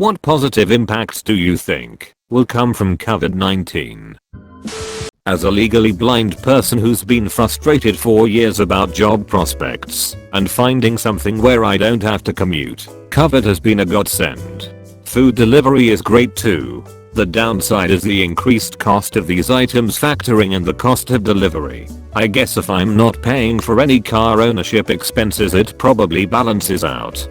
What positive impacts do you think will come from COVID-19? As a legally blind person who's been frustrated for years about job prospects and finding something where I don't have to commute, COVID has been a godsend. Food delivery is great too. The downside is the increased cost of these items factoring in the cost of delivery. I guess if I'm not paying for any car ownership expenses, it probably balances out.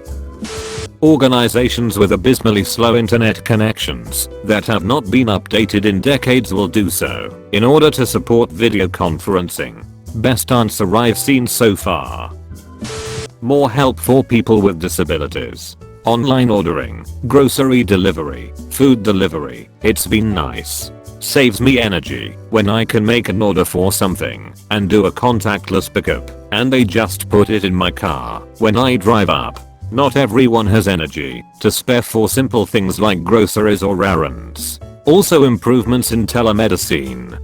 Organizations with abysmally slow internet connections that have not been updated in decades will do so in order to support video conferencing. Best answer I've seen so far. More help for people with disabilities. Online ordering, grocery delivery, food delivery. It's been nice. Saves me energy when I can make an order for something and do a contactless pickup and they just put it in my car when I drive up. Not everyone has energy to spare for simple things like groceries or errands. Also improvements in telemedicine.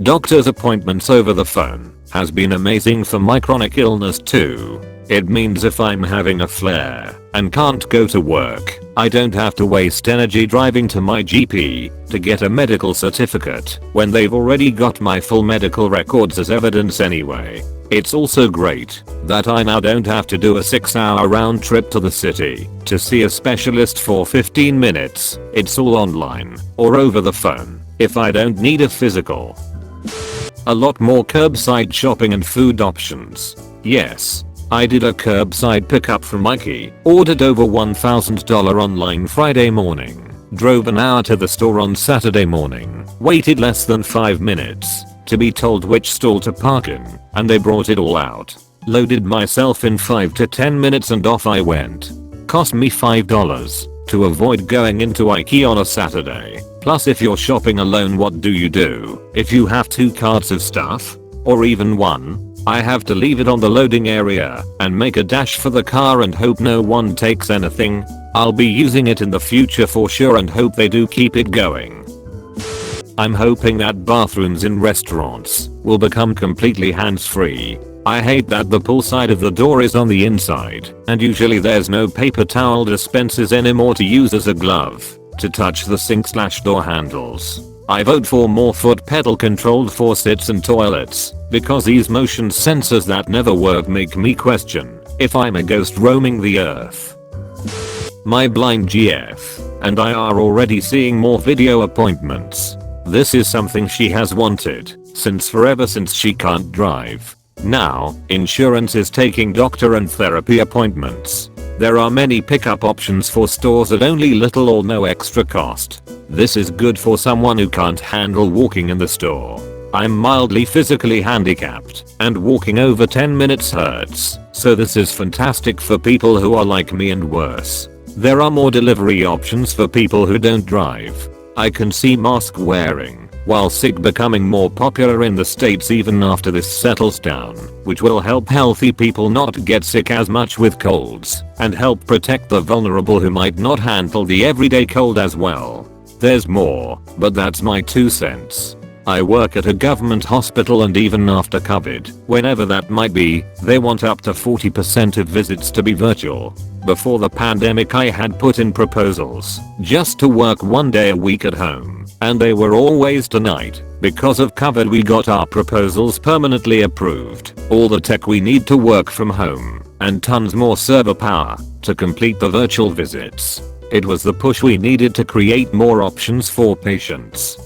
Doctor's appointments over the phone has been amazing for my chronic illness too. It means if I'm having a flare and can't go to work, I don't have to waste energy driving to my GP to get a medical certificate when they've already got my full medical records as evidence anyway. It's also great that I now don't have to do a 6-hour round trip to the city to see a specialist for 15 minutes. It's all online or over the phone if I don't need a physical. A lot more curbside shopping and food options. Yes, I did a curbside pickup from Mikey, ordered over $1,000 online Friday morning, drove an hour to the store on Saturday morning, waited less than 5 minutes to be told which stall to park in, and they brought it all out. Loaded myself in 5 to 10 minutes and off I went. Cost me $5 to avoid going into IKEA on a Saturday. Plus if you're shopping alone, what do you do if you have 2 carts of stuff? Or even one? I have to leave it on the loading area and make a dash for the car and hope no one takes anything. I'll be using it in the future for sure and hope they do keep it going. I'm hoping that bathrooms in restaurants will become completely hands-free. I hate that the pull side of the door is on the inside and usually there's no paper towel dispensers anymore to use as a glove to touch the sink/door handles. I vote for more foot pedal controlled faucets and toilets because these motion sensors that never work make me question if I'm a ghost roaming the earth. My blind GF and I are already seeing more video appointments. This is something she has wanted forever since she can't drive. Now, insurance is taking doctor and therapy appointments. There are many pickup options for stores at only little or no extra cost. This is good for someone who can't handle walking in the store. I'm mildly physically handicapped and walking over 10 minutes hurts, so this is fantastic for people who are like me and worse. There are more delivery options for people who don't drive. I can see mask wearing while sick becoming more popular in the States even after this settles down, which will help healthy people not get sick as much with colds and help protect the vulnerable who might not handle the everyday cold as well. There's more, but that's my 2 cents. I work at a government hospital and even after COVID, whenever that might be, they want up to 40% of visits to be virtual. Before the pandemic I had put in proposals just to work 1 day a week at home, and they were always denied. Because of COVID we got our proposals permanently approved, all the tech we need to work from home, and tons more server power to complete the virtual visits. It was the push we needed to create more options for patients.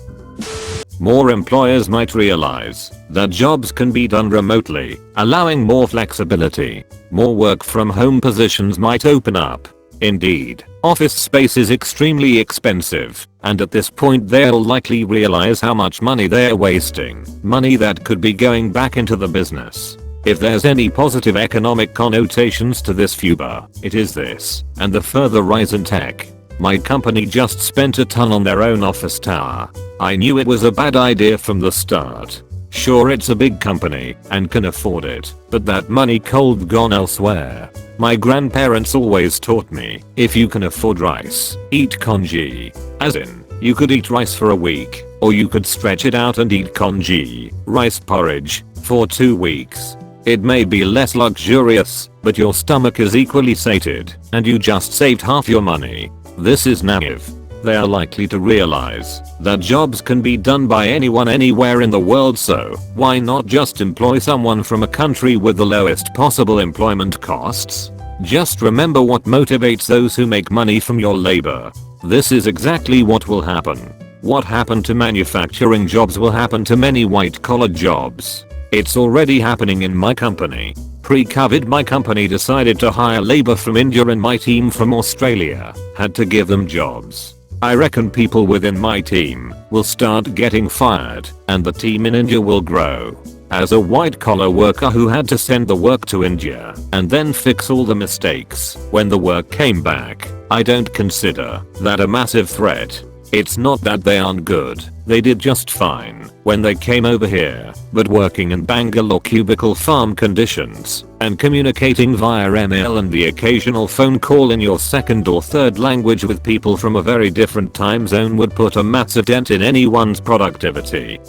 More employers might realize that jobs can be done remotely, allowing more flexibility. More work from home positions might open up. Indeed, office space is extremely expensive, and at this point they'll likely realize how much money they're wasting. Money that could be going back into the business. If there's any positive economic connotations to this FUBA, it is this, and the further rise in tech. My company just spent a ton on their own office tower. I knew it was a bad idea from the start. Sure, it's a big company and can afford it, but that money cold gone elsewhere. My grandparents always taught me, if you can afford rice, eat congee. As in, you could eat rice for a week, or you could stretch it out and eat congee, rice porridge, for 2 weeks. It may be less luxurious, but your stomach is equally sated, and you just saved half your money. This is naive. They are likely to realize that jobs can be done by anyone anywhere in the world, so why not just employ someone from a country with the lowest possible employment costs? Just remember what motivates those who make money from your labor. This is exactly what will happen. What happened to manufacturing jobs will happen to many white-collar jobs. It's already happening in my company. Pre-COVID, my company decided to hire labor from India and my team from Australia had to give them jobs. I reckon people within my team will start getting fired and the team in India will grow. As a white-collar worker who had to send the work to India and then fix all the mistakes when the work came back, I don't consider that a massive threat. It's not that they aren't good, they did just fine when they came over here, but working in Bangalore cubicle farm conditions and communicating via mail and the occasional phone call in your second or third language with people from a very different time zone would put a massive dent in anyone's productivity.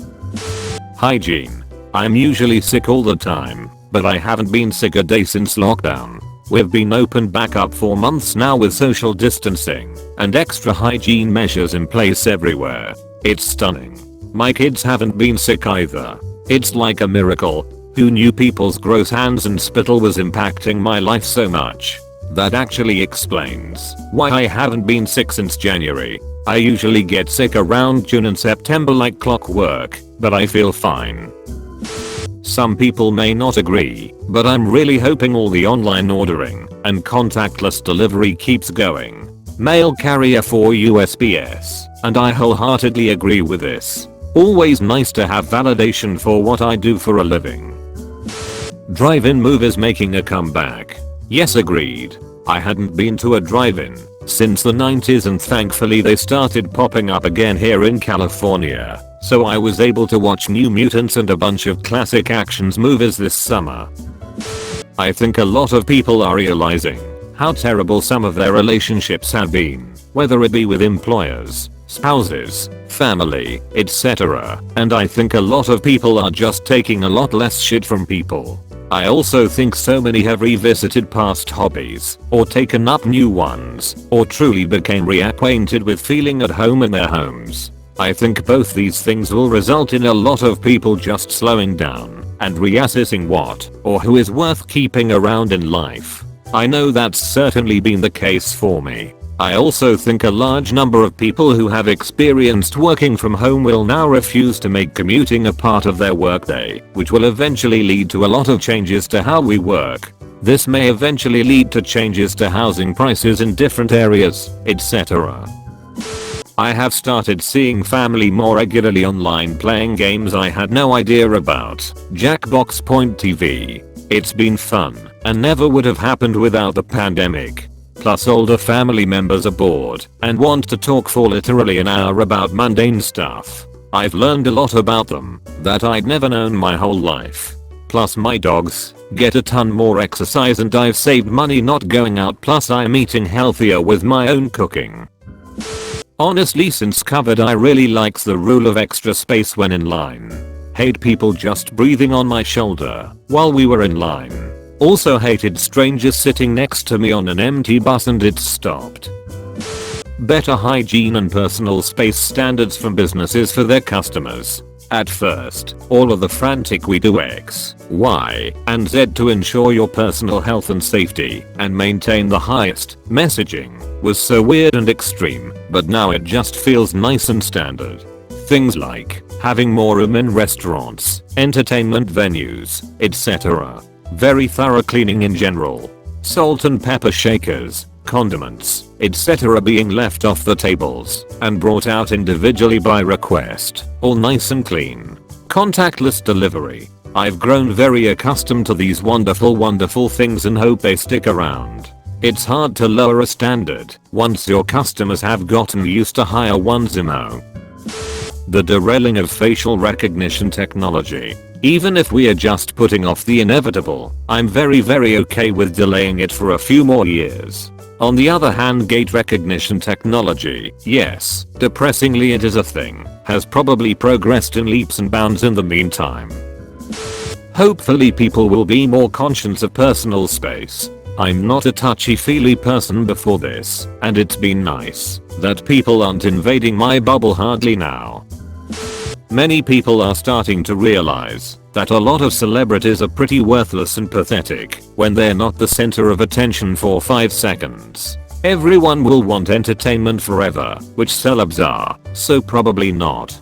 Hygiene. I'm usually sick all the time, but I haven't been sick a day since lockdown. We've been open back up for months now with social distancing and extra hygiene measures in place everywhere. It's stunning. My kids haven't been sick either. It's like a miracle. Who knew people's gross hands and spittle was impacting my life so much? That actually explains why I haven't been sick since January. I usually get sick around June and September like clockwork, but I feel fine. Some people may not agree, but I'm really hoping all the online ordering and contactless delivery keeps going. Mail carrier for USPS, and I wholeheartedly agree with this. Always nice to have validation for what I do for a living. Drive-in movies making a comeback. Yes, agreed. I hadn't been to a drive-in since the 90s and thankfully they started popping up again here in California. So I was able to watch New Mutants and a bunch of classic actions movies this summer. I think a lot of people are realizing how terrible some of their relationships have been, whether it be with employers, spouses, family, etc. And I think a lot of people are just taking a lot less shit from people. I also think so many have revisited past hobbies, or taken up new ones, or truly became reacquainted with feeling at home in their homes. I think both these things will result in a lot of people just slowing down and reassessing what or who is worth keeping around in life. I know that's certainly been the case for me. I also think a large number of people who have experienced working from home will now refuse to make commuting a part of their workday, which will eventually lead to a lot of changes to how we work. This may eventually lead to changes to housing prices in different areas, etc. I have started seeing family more regularly online playing games I had no idea about. Jackbox Point TV. It's been fun and never would have happened without the pandemic. Plus older family members are bored and want to talk for literally an hour about mundane stuff. I've learned a lot about them that I'd never known my whole life. Plus my dogs get a ton more exercise and I've saved money not going out, plus I'm eating healthier with my own cooking. Honestly, since COVID I really likes the rule of extra space when in line. Hate people just breathing on my shoulder while we were in line. Also hated strangers sitting next to me on an empty bus and it stopped. Better hygiene and personal space standards from businesses for their customers. At first, all of the frantic we do X, Y, and Z to ensure your personal health and safety and maintain the highest messaging was so weird and extreme, but now it just feels nice and standard. Things like having more room in restaurants, entertainment venues, etc. Very thorough cleaning in general. Salt and pepper shakers, condiments, etc. being left off the tables and brought out individually by request, all nice and clean. Contactless delivery. I've grown very accustomed to these wonderful things and hope they stick around. It's hard to lower a standard once your customers have gotten used to higher ones, you know. The derailing of facial recognition technology. Even if we are just putting off the inevitable, I'm very okay with delaying it for a few more years. On the other hand, gait recognition technology, yes, depressingly it is a thing, has probably progressed in leaps and bounds in the meantime. Hopefully people will be more conscious of personal space. I'm not a touchy-feely person before this, and it's been nice that people aren't invading my bubble hardly now. Many people are starting to realize that a lot of celebrities are pretty worthless and pathetic when they're not the center of attention for 5 seconds. Everyone will want entertainment forever, which celebs are, so probably not.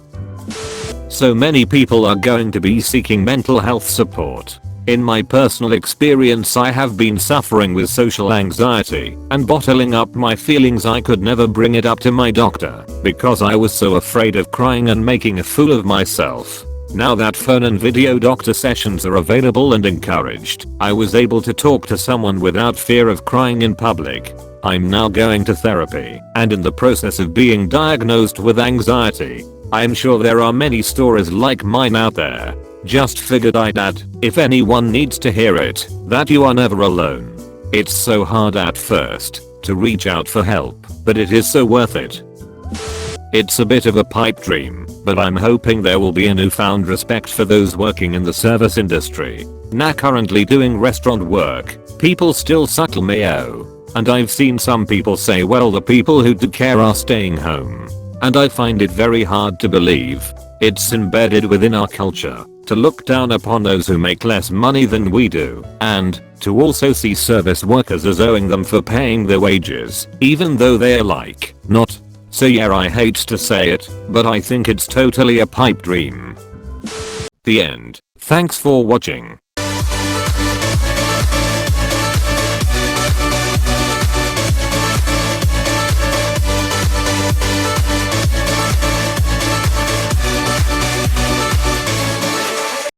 So many people are going to be seeking mental health support. In my personal experience, I have been suffering with social anxiety and bottling up my feelings. I could never bring it up to my doctor because I was so afraid of crying and making a fool of myself. Now that phone and video doctor sessions are available and encouraged, I was able to talk to someone without fear of crying in public. I'm now going to therapy and in the process of being diagnosed with anxiety. I'm sure there are many stories like mine out there. Just figured I'd add, if anyone needs to hear it, that you are never alone. It's so hard at first to reach out for help, but it is so worth it. It's a bit of a pipe dream, but I'm hoping there will be a newfound respect for those working in the service industry. Now currently doing restaurant work, people still subtle mayo. And I've seen some people say, well, the people who do care are staying home. And I find it very hard to believe. It's embedded within our culture to look down upon those who make less money than we do, and to also see service workers as owing them for paying their wages, even though they're like, not. So yeah, I hate to say it, but I think it's totally a pipe dream. The end. Thanks for watching.